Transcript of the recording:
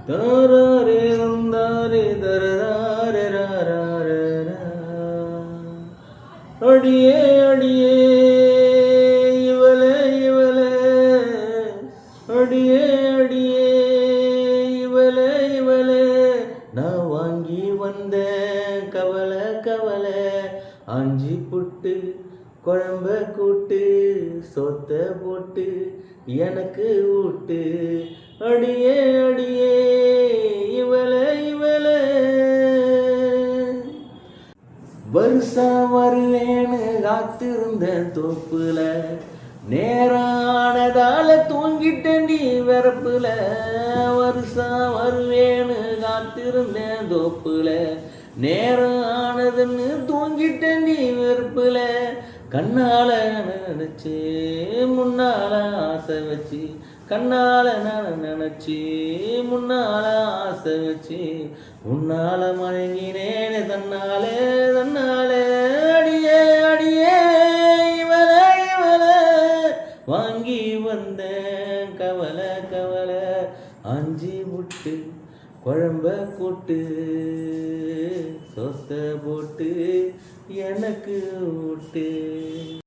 தாராரே தந்தாரே தரதாரே ராரா. அடியே அடியே இவளே இவளே, அடியே அடியே இவளே இவளே, நான் வாங்கி வந்த கவலை கவலை ஆஞ்சி புட்டு குழம்ப கூட்டு சொத்த போட்டு எனக்கு ஊட்டு. அடியே அடியே இவளே இவளே, வருஷம் வருவேன்னு காத்திருந்த தோப்புல நேரானதால தூங்கிட்டேன்டி வெறப்புல. வருஷம் வருவேன்னு காத்திருந்தேன் தோப்புல நேரம் ஆனதுன்னு தூங்கிட்டேன்டி வெறுப்புல. கண்ணால நினைச்சு முன்னால ஆசை வச்சு, கண்ணால நினைச்சு முன்னால ஆசை வச்சு, உன்னால மயங்கினேனே தன்னாலே தன்னாலே. அடியே அடியே இவளே இவளே, வாங்கி வந்த கவலை கவலை ஆஞ்சி விட்டு குழம்ப கூட்டு சொத்த போட்டு எனக்கு ஊட்டு.